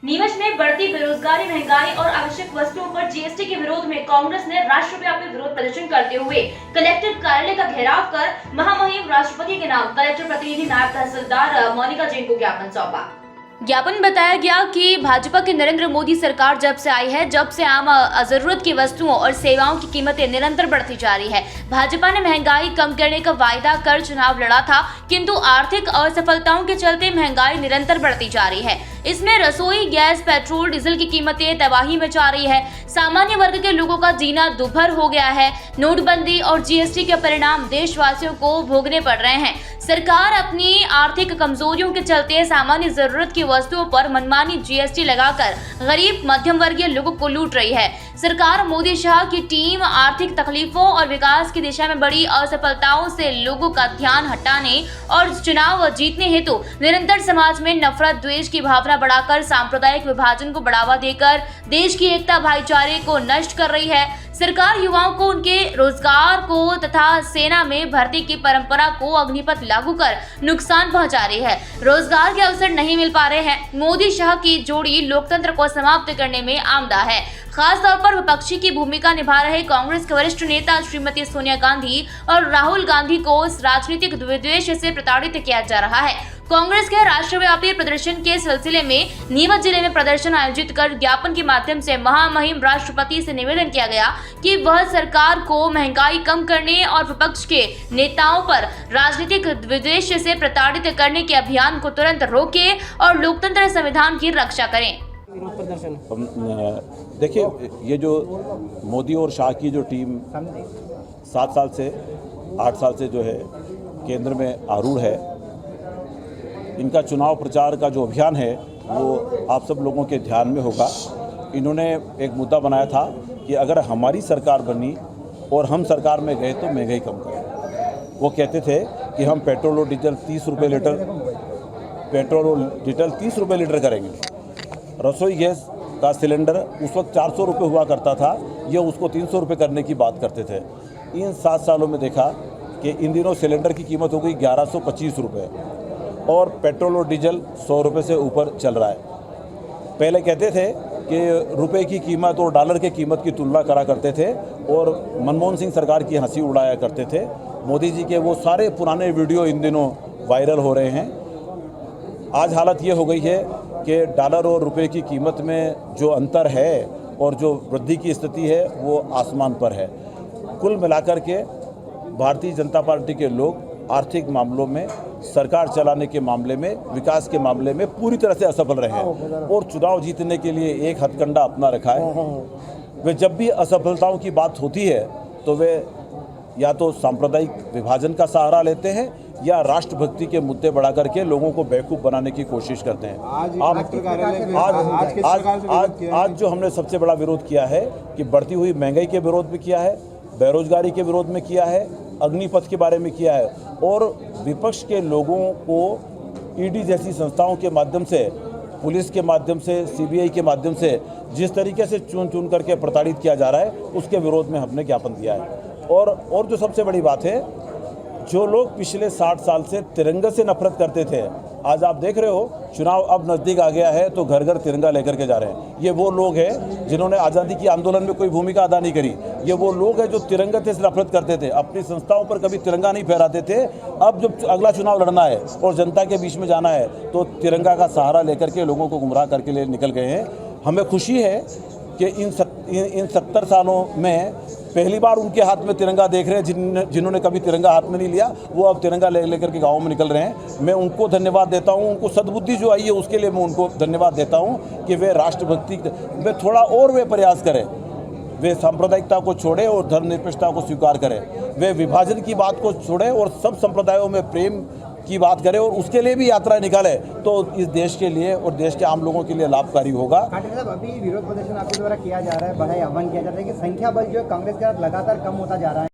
नीमच में बढ़ती बेरोजगारी, महंगाई और आवश्यक वस्तुओं पर जीएसटी के विरोध में कांग्रेस ने राष्ट्रव्यापी विरोध प्रदर्शन करते हुए कलेक्टर कार्यालय का घेराव कर महामहिम राष्ट्रपति के नाम कलेक्टर प्रतिनिधि नायब तहसीलदार मोनिका जैन को ज्ञापन सौंपा। ज्ञापन बताया गया कि भाजपा की नरेंद्र मोदी सरकार जब से आई है, जब से आम जरूरत की वस्तुओं और सेवाओं की कीमतें निरंतर बढ़ती जा रही है। भाजपा ने महंगाई कम करने का वायदा कर चुनाव लड़ा था, किंतु आर्थिक असफलताओं के चलते महंगाई निरंतर बढ़ती जा रही है। इसमें रसोई गैस, पेट्रोल, डीजल की कीमतें तबाही में जा रही है। सामान्य वर्ग के लोगों का जीना दुभर हो गया है। नोटबंदी और जीएसटी के परिणाम देशवासियों को भोगने पड़ रहे हैं। सरकार अपनी आर्थिक कमजोरियों के चलते सामान्य जरूरत की वस्तुओं पर मनमानी जीएसटी लगाकर गरीब मध्यम वर्गीय लोगों को लूट रही है। सरकार मोदी शाह की टीम आर्थिक तकलीफों और विकास की दिशा में बड़ी असफलताओं से लोगों का ध्यान हटाने और चुनाव जीतने हेतु निरंतर समाज में नफरत, द्वेष की भावना बढ़ाकर सांप्रदायिक विभाजन को बढ़ावा देकर देश की एकता, भाईचारे को नष्ट कर रही है। सरकार युवाओं को उनके रोजगार को तथा सेना में भर्ती की परंपरा को अग्निपथ लागू कर नुकसान पहुंचा रही है। रोजगार के अवसर नहीं मिल पा रहे हैं। मोदी शाह की जोड़ी लोकतंत्र को समाप्त करने में आमदा है। खास तौर पर विपक्षी की भूमिका निभा रहे कांग्रेस के वरिष्ठ नेता श्रीमती सोनिया गांधी और राहुल गांधी को इस राजनीतिक विद्वेष से प्रताड़ित किया जा रहा है। कांग्रेस के राष्ट्रव्यापी प्रदर्शन के सिलसिले में नीमच जिले में प्रदर्शन आयोजित कर ज्ञापन के माध्यम से महामहिम राष्ट्रपति से निवेदन किया गया कि वह सरकार को महंगाई कम करने और विपक्ष के नेताओं पर राजनीतिक विद्वेष से प्रताड़ित करने के अभियान को तुरंत रोके और लोकतंत्र संविधान की रक्षा करें। देखिए, ये जो मोदी और शाह की जो टीम 7 साल से 8 साल से जो है केंद्र में आरूढ़ है, इनका चुनाव प्रचार का जो अभियान है वो आप सब लोगों के ध्यान में होगा। इन्होंने एक मुद्दा बनाया था कि अगर हमारी सरकार बनी और हम सरकार में गए तो महंगाई कम करें। वो कहते थे कि हम पेट्रोल और डीजल 30 रुपये लीटर करेंगे। रसोई गैस का सिलेंडर उस वक्त 400 रुपये हुआ करता था, ये उसको 300 रुपये करने की बात करते थे। इन 7 सालों में देखा कि इन दिनों सिलेंडर की कीमत हो गई 1125 रुपये और पेट्रोल और डीजल 100 रुपये से ऊपर चल रहा है। पहले कहते थे कि रुपए की कीमत और डॉलर की कीमत की तुलना करा करते थे और मनमोहन सिंह सरकार की हंसी उड़ाया करते थे। मोदी जी के वो सारे पुराने वीडियो इन दिनों वायरल हो रहे हैं। आज हालत ये हो गई है कि डॉलर और रुपए की कीमत में जो अंतर है और जो वृद्धि की स्थिति है वो आसमान पर है। कुल मिलाकर के भारतीय जनता पार्टी के लोग आर्थिक मामलों में, सरकार चलाने के मामले में, विकास के मामले में पूरी तरह से असफल रहे हैं और चुनाव जीतने के लिए एक हथकंडा अपना रखा है। वे जब भी असफलताओं की बात होती है तो वे या तो सांप्रदायिक विभाजन का सहारा लेते हैं या राष्ट्रभक्ति के मुद्दे बढ़ा करके लोगों को बेवकूफ़ बनाने की कोशिश करते हैं। आज जो हमने सबसे बड़ा विरोध किया है कि बढ़ती हुई महंगाई के विरोध में किया है, बेरोजगारी के विरोध में किया है, अग्निपथ के बारे में किया है और विपक्ष के लोगों को ईडी जैसी संस्थाओं के माध्यम से, पुलिस के माध्यम से, सीबीआई के माध्यम से जिस तरीके से चुन करके प्रताड़ित किया जा रहा है उसके विरोध में हमने ज्ञापन दिया है। और जो सबसे बड़ी बात है, जो लोग पिछले 60 साल से तिरंगे से नफरत करते थे, आज आप देख रहे हो चुनाव अब नज़दीक आ गया है तो घर घर तिरंगा लेकर के जा रहे हैं। ये वो लोग हैं जिन्होंने आज़ादी की आंदोलन में कोई भूमिका अदा नहीं करी। ये वो लोग हैं जो तिरंगे से नफरत करते थे, अपनी संस्थाओं पर कभी तिरंगा नहीं फहराते थे। अब जब अगला चुनाव लड़ना है और जनता के बीच में जाना है तो तिरंगा का सहारा लेकर के लोगों को गुमराह करके लिए निकल गए हैं। हमें खुशी है कि इन 70 सालों में पहली बार उनके हाथ में तिरंगा देख रहे हैं। जिन्होंने कभी तिरंगा हाथ में नहीं लिया वो अब तिरंगा लेकर के गाँव में निकल रहे हैं। मैं उनको धन्यवाद देता हूं। उनको सद्बुद्धि जो आई है उसके लिए मैं उनको धन्यवाद देता हूं कि वे राष्ट्रभक्ति में थोड़ा और वे प्रयास करें, वे सांप्रदायिकता को छोड़ें और धर्मनिरपेक्षता को स्वीकार करें, वे विभाजन की बात को छोड़ें और सब संप्रदायों में प्रेम की बात करें और उसके लिए भी यात्रा निकाले तो इस देश के लिए और देश के आम लोगों के लिए लाभकारी होगा। साहब, अभी विरोध प्रदर्शन आपके द्वारा किया जा रहा है, बड़ा आह्वान किया जा रहा है कि संख्या बल जो है कांग्रेस के साथ लगातार कम होता जा रहा है।